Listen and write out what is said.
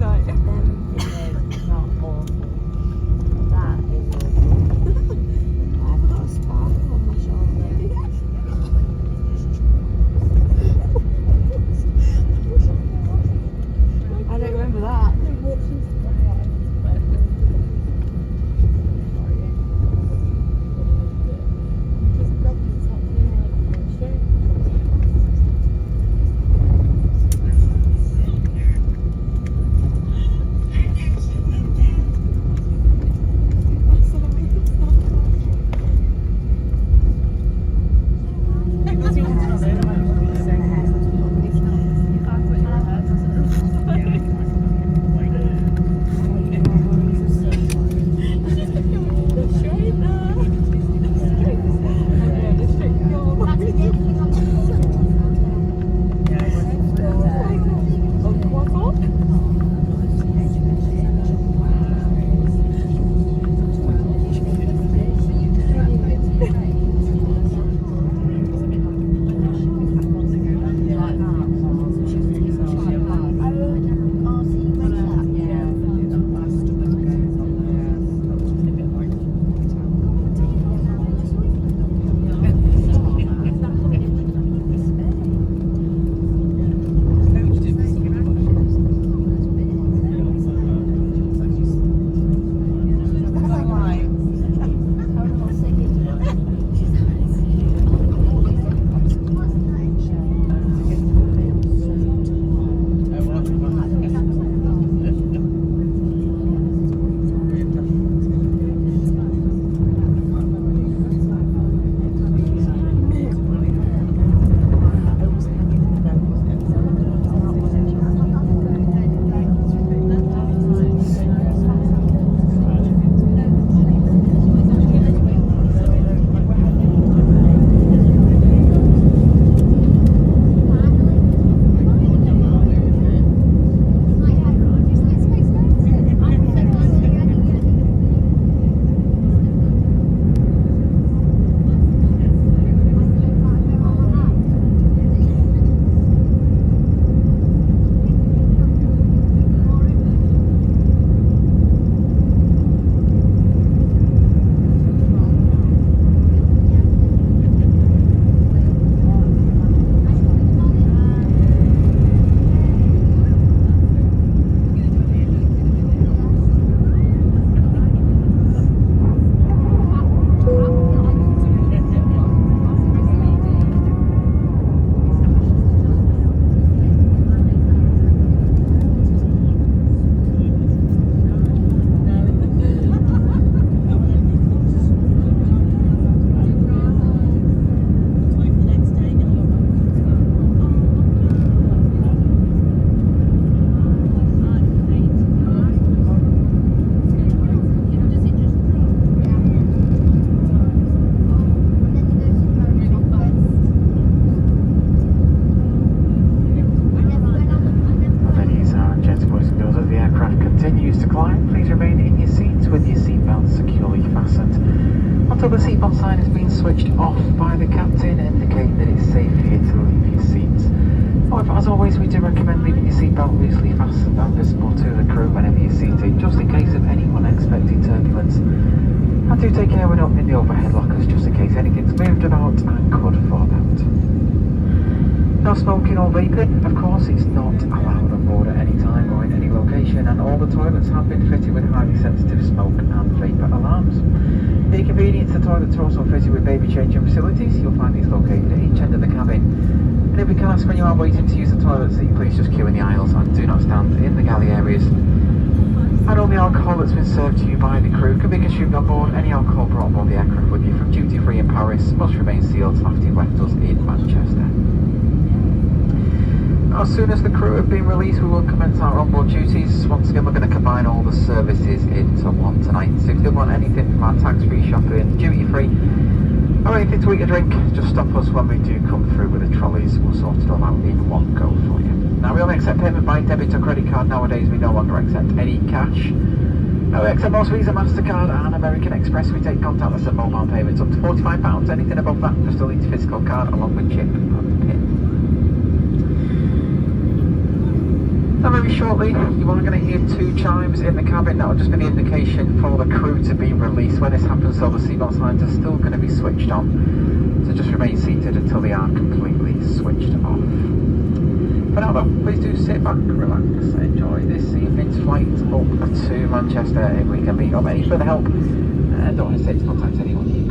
No. Them is not awful. That is awful. I've got a sparkle on my shoulder. I don't remember that. Until the seatbelt sign has been switched off by the captain, indicating that it's safe here to leave your seats. However, as always, we do recommend leaving your seatbelt loosely fastened and visible to the crew whenever you're seated, just in case of any unexpected turbulence. And do take care when opening the overhead lockers, just in case anything's moved about and could fall out. No smoking or vaping, of course, it's not allowed on board at any time or in any location, and all the toilets have been fitted with highly sensitive smoke and vapour alarms. For your convenience, the toilets are also fitted with baby changing facilities. You'll find these located at each end of the cabin. And if we can ask when you are waiting to use the toilets, that you please just queue in the aisles and do not stand in the galley areas. And all the alcohol that's been served to you by the crew can be consumed on board. Any alcohol brought on board the aircraft with you from duty free in Paris must remain sealed after you've left us in Manchester. As soon as the crew have been released, we will commence our onboard duties. Once again, we're going to combine all the services into one tonight. So if you want anything from our tax-free shopping, duty-free, or anything to eat or drink, just stop us when we do come through with the trolleys. We'll sort it all out in one go for you. Now, we only accept payment by debit or credit card nowadays. We no longer accept any cash. Now, we accept most Visa, MasterCard and American Express. We take contactless and mobile payments up to £45. Anything above that, just a lead physical card along with chip and PIN. Now very shortly, you are going to hear 2 chimes in the cabin. That will just be the indication for the crew to be released. When this happens, though, the seatbelt signs are still going to be switched on. So just remain seated until they are completely switched off. For now, though, please do sit back, relax, enjoy this evening's flight up to Manchester. If we can be of any further help, don't hesitate to contact anyone.